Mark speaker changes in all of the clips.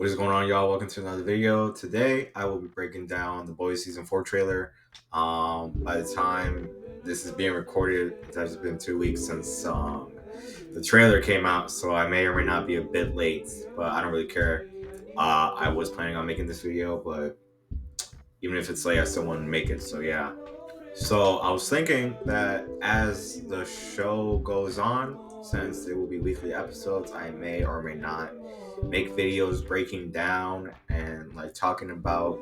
Speaker 1: What is going on, y'all? Welcome to another video. Today, I will be breaking down the Boys Season 4 trailer. By the time this is being recorded, it has been 2 weeks since the trailer came out, so I may or may not be a bit late, but I don't really care. I was planning on making this video, but even if it's late, I still want to make it, so yeah. So I was thinking that as the show goes on, since there will be weekly episodes, I may or may not make videos breaking down and like talking about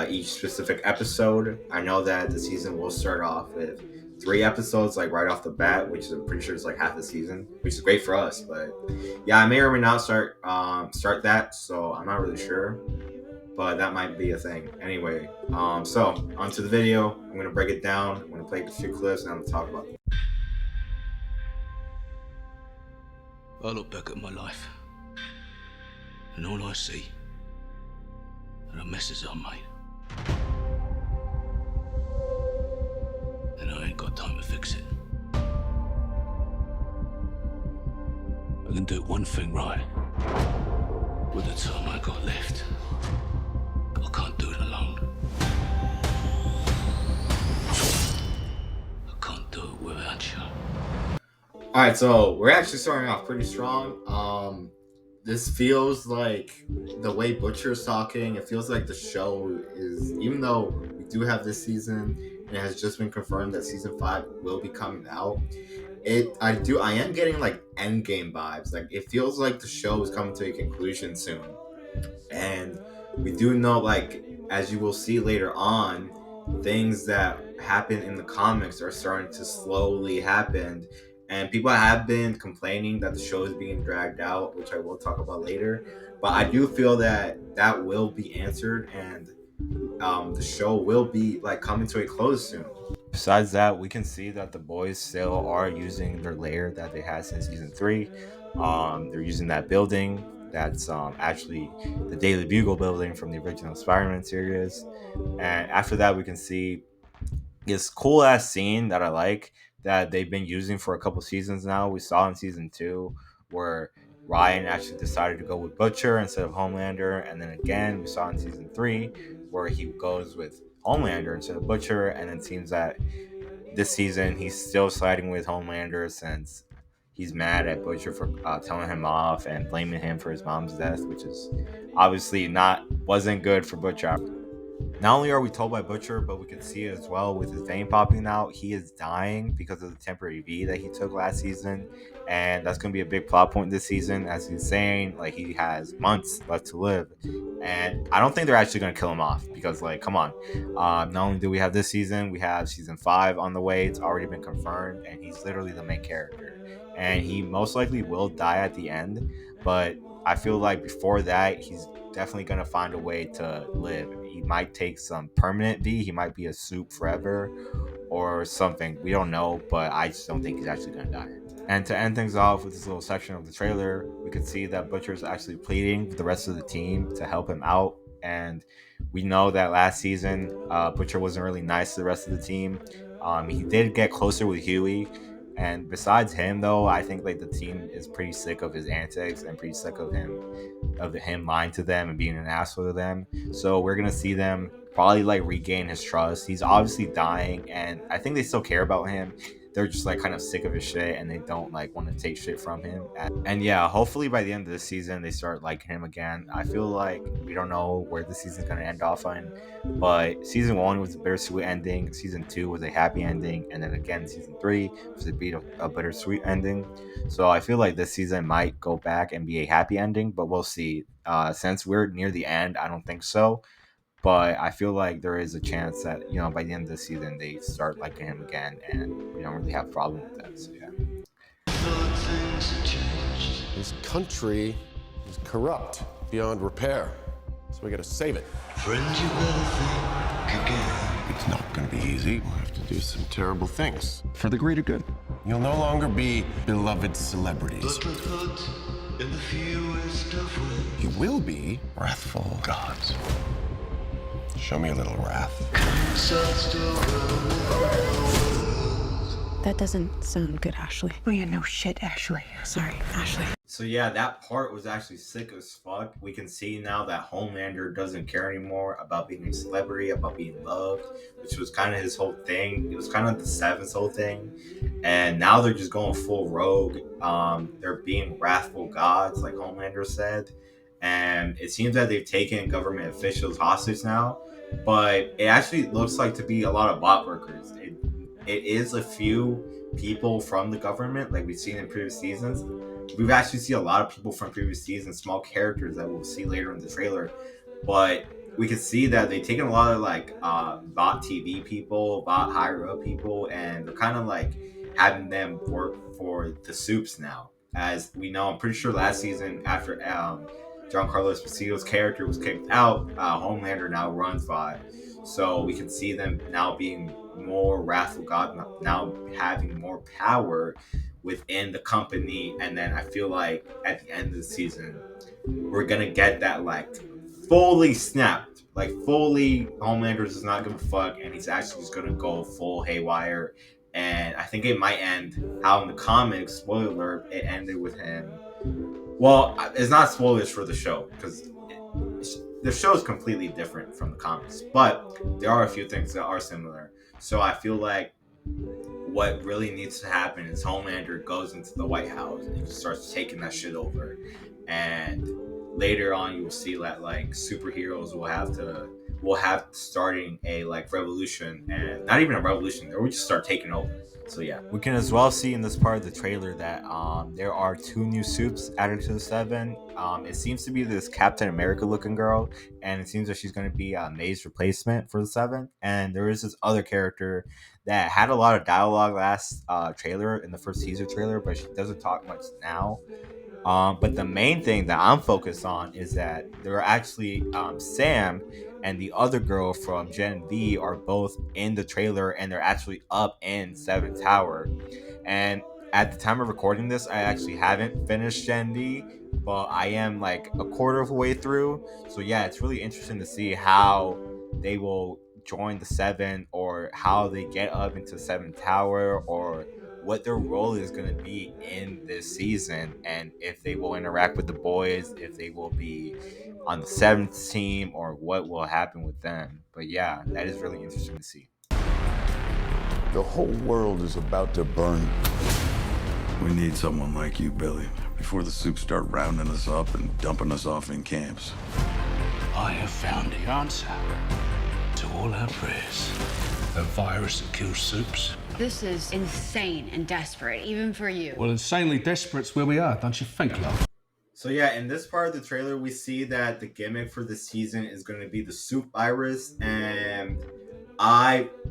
Speaker 1: each specific episode. I know that the season will start off with 3 episodes, like right off the bat, which I'm pretty sure is like half the season, which is great for us. But yeah, I may or may not start that, so I'm not really sure. But that might be a thing. Anyway, so onto the video. I'm gonna break it down. I'm gonna play a few clips and I'm gonna talk about it.
Speaker 2: I look back at my life, and all I see are the messes I made. And I ain't got time to fix it. I can do one thing right with the time I got left. I can't do it alone. I can't do it without you.
Speaker 1: Alright, so we're actually starting off pretty strong. This feels like the way Butcher's talking, it feels like the show is, even though we do have this season, and it has just been confirmed that season 5 will be coming out. I am getting like endgame vibes. Like it feels like the show is coming to a conclusion soon. And we do know, like, as you will see later on, things that happen in the comics are starting to slowly happen. And people have been complaining that the show is being dragged out, which I will talk about later. But I do feel that that will be answered, and the show will be like coming to a close soon. Besides that, we can see that the boys still are using their lair that they had since season 3. They're using that building that's actually the Daily Bugle building from the original Spider-Man series. And after that, we can see this cool ass scene that I like that they've been using for a couple seasons now. We saw in season 2 where Ryan actually decided to go with Butcher instead of Homelander, and then again we saw in season 3 where he goes with Homelander instead of Butcher, and it seems that this season he's still siding with Homelander since he's mad at Butcher for telling him off and blaming him for his mom's death, which is obviously wasn't good for Butcher. Not only are we told by Butcher, but we can see it as well with his vein popping out. He is dying because of the temporary V that he took last season, and that's going to be a big plot point this season, as he's saying, like, he has months left to live. And I don't think they're actually going to kill him off because, like, come on. Not only do we have this season, we have season 5 on the way. It's already been confirmed, and he's literally the main character. And he most likely will die at the end, but I feel like before that, he's definitely going to find a way to live. He might take some permanent V. He might be a soup forever or something. We don't know, but I just don't think he's actually going to die. And to end things off with this little section of the trailer, we can see that Butcher's actually pleading with the rest of the team to help him out. And we know that last season, Butcher wasn't really nice to the rest of the team. He did get closer with Huey. And besides him, though, I think like the team is pretty sick of his antics and pretty sick of him lying to them and being an asshole to them. So we're gonna see them probably like regain his trust. He's obviously dying, and I think they still care about him. They're just like kind of sick of his shit, and they don't like want to take shit from him. And yeah, hopefully by the end of this season they start liking him again. I feel like we don't know where the season's gonna end off on, but season 1 was a bittersweet ending, season 2 was a happy ending, and then again season 3 was a bittersweet ending. So I feel like this season might go back and be a happy ending, but we'll see. Since we're near the end, I don't think so. But I feel like there is a chance that, you know, by the end of the season, they start liking him again, and we don't really have a problem with that. So, yeah.
Speaker 3: This country is corrupt beyond repair, so we gotta save it.
Speaker 2: Friend, you better think again.
Speaker 3: It's not gonna be easy. We'll have to do some terrible things.
Speaker 4: For the greater good.
Speaker 3: You'll no longer be beloved celebrities.
Speaker 2: But put in the fewest of ways.
Speaker 3: You will be wrathful gods. Show me a little wrath.
Speaker 4: That doesn't sound good, Ashley.
Speaker 5: Oh, yeah, no shit, Ashley.
Speaker 4: Sorry, Ashley.
Speaker 1: So yeah, that part was actually sick as fuck. We can see now that Homelander doesn't care anymore about being a celebrity, about being loved, which was kind of his whole thing. It was kind of the Seven's whole thing, and now they're just going full rogue. They're being wrathful gods, like Homelander said, and it seems that they've taken government officials hostage now. But it actually looks like to be a lot of bot workers. It is a few people from the government, like we've seen in previous seasons. We've actually seen a lot of people from previous seasons, small characters that we'll see later in the trailer. But we can see that they've taken a lot of like bot TV people, bot higher up people, and they're kind of like having them work for the soups now. As we know, I'm pretty sure last season after Giancarlo Esposito's character was kicked out, Homelander now runs bot. So we can see them now being more wrathful god, now having more power within the company. And then I feel like at the end of the season we're gonna get that like fully snapped, like fully Homelander does not give a fuck and he's actually just gonna go full haywire. And I think it might end how in the comics, spoiler alert, it ended with him. Well, it's not spoilers for the show because the show is completely different from the comics, but there are a few things that are similar. So I feel like what really needs to happen is Homelander goes into the White House and just starts taking that shit over. And later on, you will see that like superheroes will have starting a like revolution, and not even a revolution, they will just start taking over. So yeah, we can as well see in this part of the trailer that there are two new soups added to the Seven. It seems to be this Captain America looking girl, and it seems that she's going to be May's replacement for the Seven. And there is this other character that had a lot of dialogue last trailer in the first teaser trailer, but she doesn't talk much now. But the main thing that I'm focused on is that there are actually Sam and the other girl from Gen V are both in the trailer, and they're actually up in Seven Tower. And at the time of recording this, I actually haven't finished Gen V, but I am like a quarter of the way through. So yeah, it's really interesting to see how they will join the Seven, or how they get up into Seven Tower, or what their role is going to be in this season, and if they will interact with the boys, if they will be on the Seventh team, or what will happen with them. But yeah, that is really interesting to see.
Speaker 6: The whole world is about to burn.
Speaker 7: We need someone like you, Billy, before the soups start rounding us up and dumping us off in camps.
Speaker 2: I have found the answer to all our prayers. A virus that kills soups.
Speaker 8: This is insane and desperate, even for you.
Speaker 9: Well, insanely desperate's where we are, don't you think, love?
Speaker 1: So yeah, in this part of the trailer, we see that the gimmick for this season is going to be the soup virus. And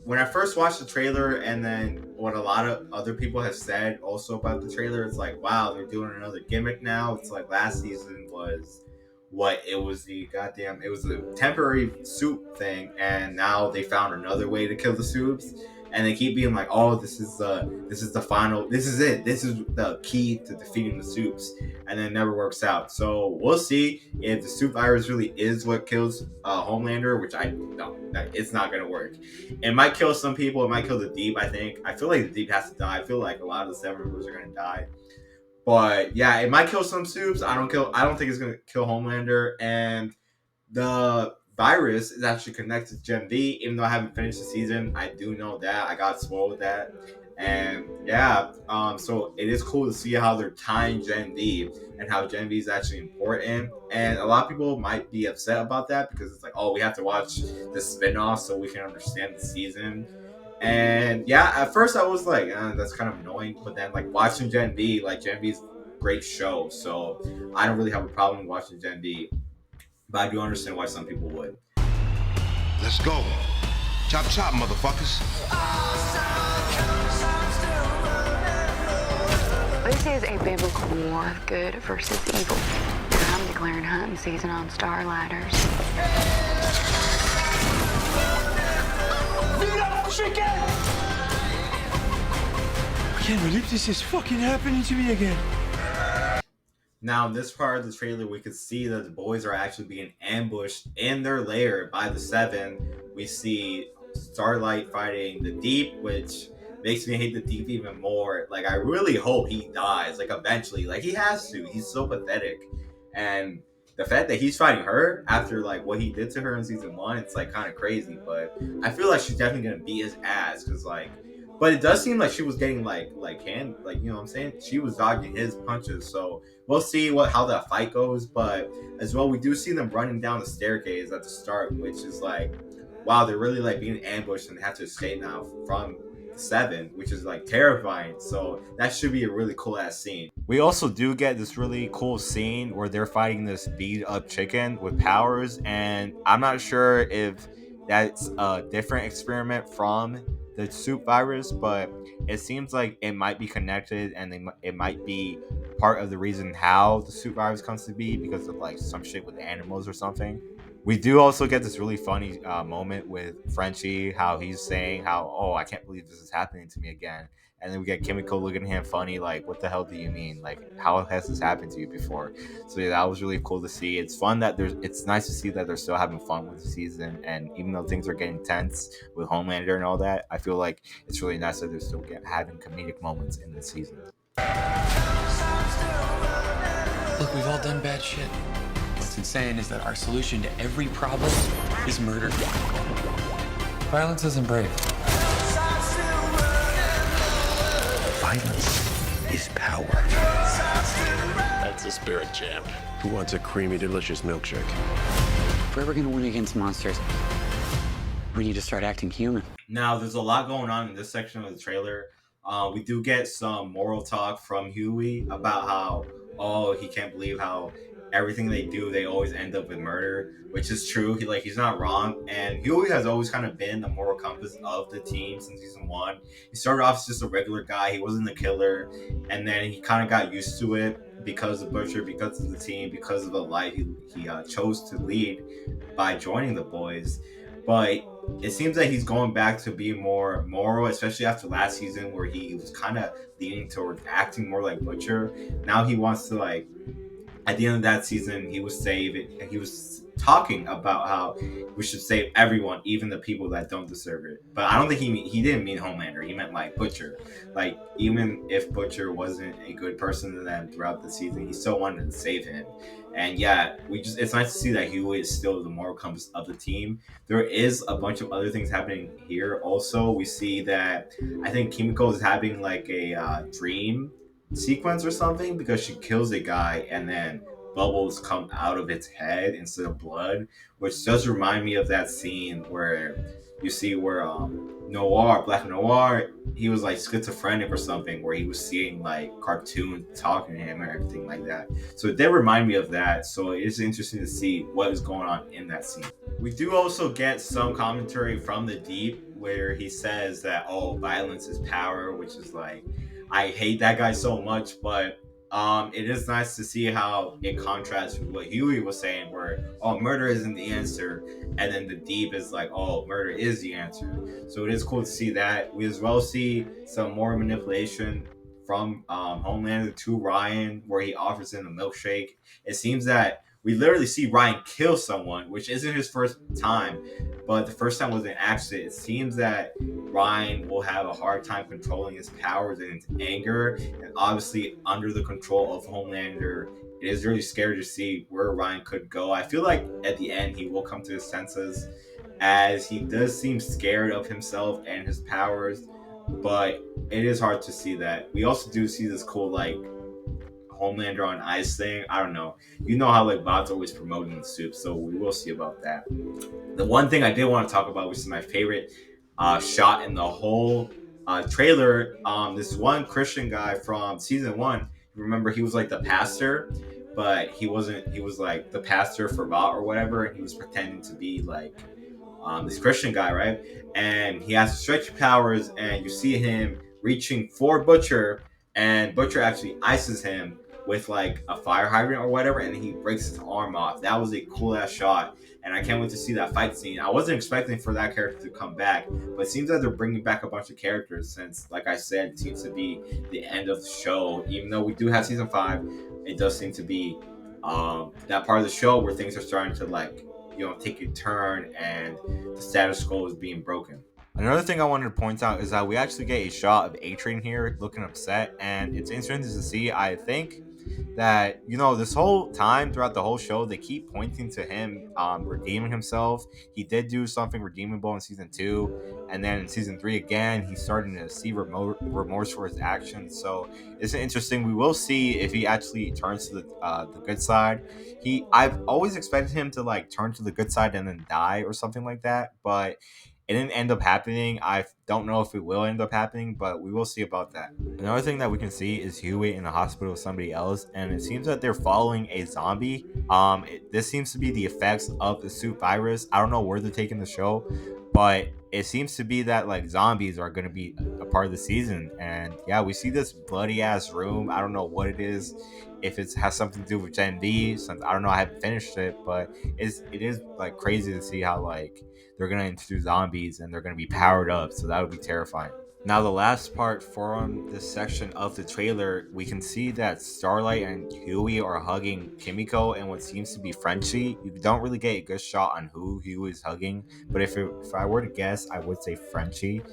Speaker 1: when I first watched the trailer, and then what a lot of other people have said also about the trailer, it's like, wow, they're doing another gimmick now. It's like last season was it was a temporary soup thing, and now they found another way to kill the soups. And they keep being like, oh, this is the final, this is it, this is the key to defeating the soups, and then it never works out. So we'll see if the soup virus really is what kills Homelander, which it's not gonna work. It might kill some people, it might kill the Deep. I feel like the Deep has to die. I feel like a lot of the Seven members are gonna die. But yeah, it might kill some soups. I don't think it's gonna kill Homelander. And the virus is actually connected to Gen V. Even though I haven't finished the season, I do know that. I got spoiled with that. And yeah, so it is cool to see how they're tying Gen V and how Gen V is actually important. And a lot of people might be upset about that because it's like, oh, we have to watch the spinoff so we can understand the season. And yeah, at first I was like, that's kind of annoying. But then like watching Gen V, like Gen V is a great show. So I don't really have a problem watching Gen V. But I do understand why some people would.
Speaker 10: Let's go. Chop chop, motherfuckers.
Speaker 8: This is a biblical war of good versus evil. I'm declaring hunting season on Starlighters.
Speaker 5: I can't believe this is fucking happening to me again.
Speaker 1: Now, in this part of the trailer, we could see that the boys are actually being ambushed in their lair by the Seven. We see Starlight fighting the Deep, which makes me hate the Deep even more. Like, I really hope he dies, like, eventually. Like, he has to. He's so pathetic. And the fact that he's fighting her after, like, what he did to her in season 1, it's, like, kind of crazy. But I feel like she's definitely going to beat his ass, because, like, but it does seem like she was getting, hand, like, you know what I'm saying? She was dodging his punches, so we'll see how that fight goes. But as well, we do see them running down the staircase at the start, which is like, wow, they're really like being ambushed and they have to escape now from the 7, which is like terrifying. So that should be a really cool ass scene. We also do get this really cool scene where they're fighting this beat up chicken with powers, and I'm not sure if that's a different experiment from the soup virus, but it seems like it might be connected, and it might be part of the reason how the soup virus comes to be, because of like some shit with animals or something. We do also get this really funny moment with Frenchie, how he's saying how, oh, I can't believe this is happening to me again. And then we get Kimiko looking at him funny, like, what the hell do you mean? Like, how has this happened to you before? So yeah, that was really cool to see. It's fun that it's nice to see that they're still having fun with the season. And even though things are getting tense with Homelander and all that, I feel like it's really nice that they're still having comedic moments in the season.
Speaker 11: Look, we've all done bad shit. What's insane is that our solution to every problem is murder. Violence isn't brave.
Speaker 10: Violence is power.
Speaker 3: That's the spirit, champ. Who wants a creamy, delicious milkshake?
Speaker 11: If we're ever gonna win against monsters, we need to start acting human.
Speaker 1: Now, there's a lot going on in this section of the trailer. We do get some moral talk from Huey about how, oh, he can't believe how everything they do, they always end up with murder, which is true. He's not wrong. And Huey has always kind of been the moral compass of the team since season 1. He started off as just a regular guy. He wasn't a killer. And then he kind of got used to it because of Butcher, because of the team, because of the life he chose to lead by joining the boys. But it seems that he's going back to being more moral, especially after last season where he was kind of leaning towards acting more like Butcher. Now he wants to, like, at the end of that season, he was talking about how we should save everyone, even the people that don't deserve it. But I don't think he didn't mean Homelander. He meant like Butcher. Like, even if Butcher wasn't a good person to them throughout the season, he still wanted to save him. And yeah, it's nice to see that Huey is still the moral compass of the team. There is a bunch of other things happening here. Also, we see that I think Kimiko is having like a dream sequence or something, because she kills a guy and then bubbles come out of its head instead of blood, which does remind me of that scene where you see where Black Noir, he was like schizophrenic or something, where he was seeing like cartoons talking to him and everything like that. So it did remind me of that. So it is interesting to see what is going on in that scene. We do also get some commentary from the Deep where he says that, oh, violence is power, which is like, I hate that guy so much, but it is nice to see how it contrasts with what Huey was saying, where, oh, murder isn't the answer, and then the Deep is like, oh, murder is the answer. So it is cool to see that. We as well see some more manipulation from Homelander to Ryan, where he offers him a milkshake. It seems that we literally see Ryan kill someone, which isn't his first time, but the first time was an accident. It seems that Ryan will have a hard time controlling his powers and his anger, and obviously under the control of Homelander, it is really scary to see where Ryan could go. I feel like at the end he will come to his senses, as he does seem scared of himself and his powers, but it is hard to see that. We also do see this cool, like, Homelander on ice thing. I don't know. You know how like Bob's always promoting the soup, so we will see about that. The one thing I did want to talk about, which is my favorite shot in the whole trailer, this one Christian guy from season 1. Remember, he was like the pastor, but he wasn't. He was like the pastor for Vought or whatever, and he was pretending to be like this Christian guy, right? And he has stretch powers, and you see him reaching for Butcher, and Butcher actually ices him with like a fire hydrant or whatever, and he breaks his arm off. That was a cool ass shot, and I can't wait to see that fight scene. I wasn't expecting for that character to come back, but it seems like they're bringing back a bunch of characters since, like I said, it seems to be the end of the show. Even though we do have season 5, it does seem to be that part of the show where things are starting to, like, take a turn and the status quo is being broken. Another thing I wanted to point out is that we actually get a shot of A-Train here looking upset, and it's interesting to see. I think that this whole time throughout the whole show they keep pointing to him redeeming himself. He did do something redeemable in season 2, and then in season 3 again he's starting to see remorse for his actions. So it's interesting. We will see if he actually turns to the good side. I've always expected him to like turn to the good side and then die or something like that, but it didn't end up happening. I don't know if it will end up happening, but we will see about that. Another thing that we can see is Huey in the hospital with somebody else, and it seems that they're following a zombie. This seems to be the effects of the suit virus. I don't know where they're taking the show, but it seems to be that like zombies are going to be a part of the season. And yeah, we see this bloody ass room. I don't know what it is. If it has something to do with Gen V, since I don't know, I haven't finished it, but it is like crazy to see how like they're gonna introduce zombies and they're gonna be powered up. So that would be terrifying. Now, the last part from this section of the trailer, we can see that Starlight and Huey are hugging Kimiko and what seems to be Frenchie. You don't really get a good shot on who Huey is hugging, but if I were to guess, I would say Frenchie.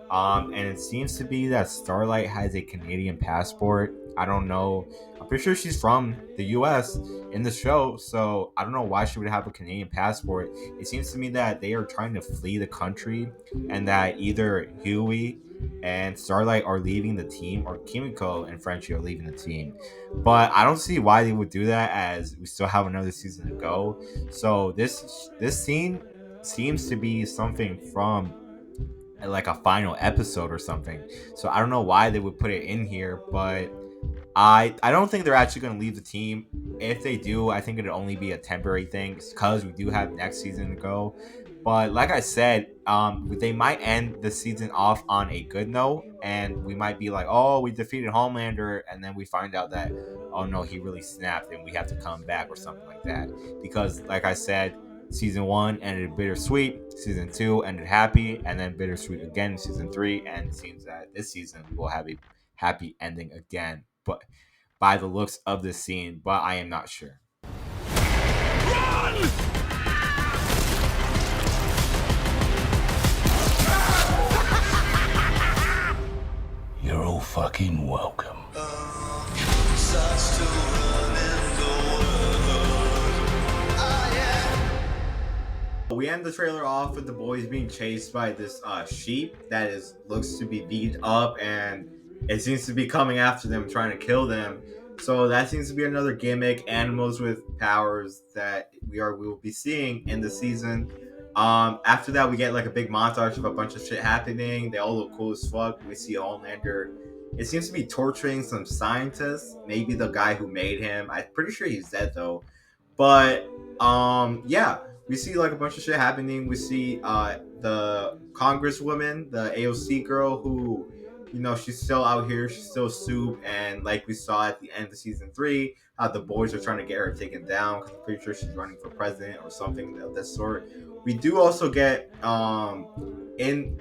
Speaker 1: And it seems to be that Starlight has a Canadian passport. I don't know. I'm pretty sure she's from the US in the show, so I don't know why she would have a Canadian passport. It seems to me that they are trying to flee the country, and that either Huey and Starlight are leaving the team, or Kimiko and Frenchie are leaving the team. But I don't see why they would do that, as we still have another season to go. So this scene seems to be something from like a final episode or something. So I don't know why they would put it in here, but I don't think they're actually going to leave the team. If they do, I think it'll only be a temporary thing because we do have next season to go. But like I said, they might end the season off on a good note, and we might be like, "Oh, we defeated Homelander," and then we find out that, "Oh no, he really snapped, and we have to come back," or something like that. Because, like I said, season 1 ended bittersweet, season 2 ended happy, and then bittersweet again in season 3. And it seems that this season will have a happy ending again, but by the looks of this scene, but I am not sure.
Speaker 2: You're all fucking welcome.
Speaker 1: We end the trailer off with the boys being chased by this sheep that looks to be beat up, and it seems to be coming after them, trying to kill them. So that seems to be another gimmick, animals with powers that we will be seeing in the season. After that, we get like a big montage of a bunch of shit happening. They all look cool as fuck. We see Homelander. It seems to be torturing some scientists, maybe the guy who made him. I'm pretty sure he's dead though. But yeah, we see like a bunch of shit happening. We see the congresswoman, the AOC girl, who she's still out here, she's still soup, and like we saw at the end of season 3, how the boys are trying to get her taken down because I'm pretty sure she's running for president or something of that sort. We do also get in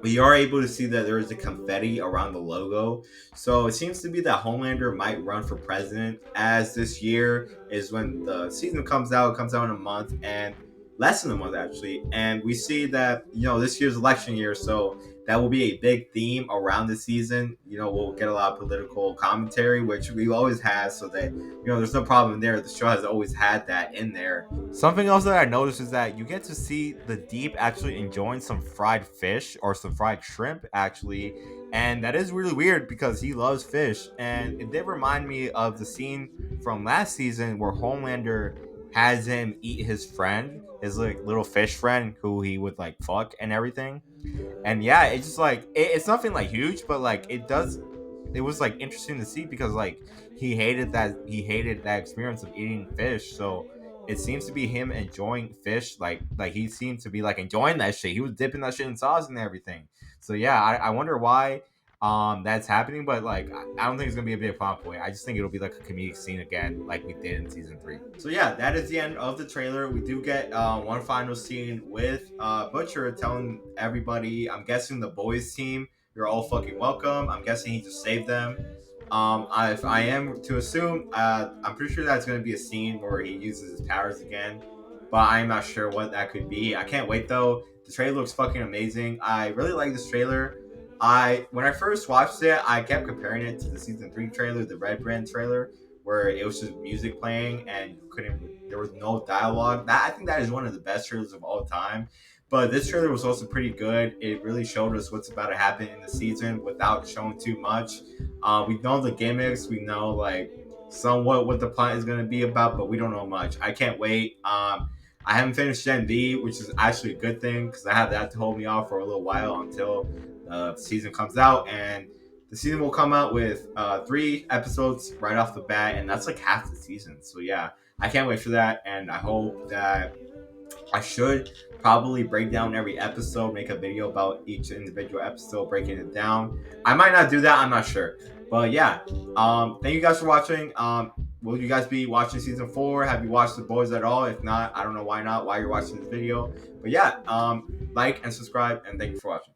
Speaker 1: we are able to see that there is a confetti around the logo. So it seems to be that Homelander might run for president, as this year is when the season comes out. It comes out in a month, and less than a month actually. And we see that, this year's election year, so that will be a big theme around the season. We'll get a lot of political commentary, which we always have, so that, there's no problem there. The show has always had that in there. Something else that I noticed is that you get to see the Deep actually enjoying some fried fish or some fried shrimp, actually. And that is really weird because he loves fish. And it did remind me of the scene from last season where Homelander has him eat his friend, his like little fish friend who he would like fuck and everything. And yeah, it's just like it's nothing like huge, but like it was like interesting to see because like he hated that experience of eating fish. So it seems to be him enjoying fish, like he seemed to be like enjoying that shit. He was dipping that shit in sauce and everything. So yeah, I wonder why that's happening, but like I don't think it's gonna be a big plot point. I just think it'll be like a comedic scene again, like we did in season 3. So yeah, that is the end of the trailer. We do get one final scene with Butcher telling everybody, I'm guessing the boys team, you're all fucking welcome. I'm guessing he just saved them. If I am to assume, I'm pretty sure that's going to be a scene where he uses his powers again, but I'm not sure what that could be. I can't wait though. The trailer looks fucking amazing. I really like this trailer. When I first watched it, I kept comparing it to the season 3 trailer, the Red Brand trailer, where it was just music playing and you couldn't. There was no dialogue. That I think that is one of the best trailers of all time. But this trailer was also pretty good. It really showed us what's about to happen in the season without showing too much. We know the gimmicks. We know like somewhat what the plot is going to be about, but we don't know much. I can't wait. I haven't finished Gen V, which is actually a good thing because I had that to hold me off for a little while until the season comes out. And the season will come out with 3 episodes right off the bat, and that's like half the season. So yeah, I can't wait for that, and I hope that I should probably break down every episode, make a video about each individual episode, breaking it down. I might not do that, I'm not sure. But yeah, thank you guys for watching. Will you guys be watching season 4? Have you watched The Boys at all? If not, I don't know why not, why you're watching this video. But yeah, like and subscribe, and thank you for watching.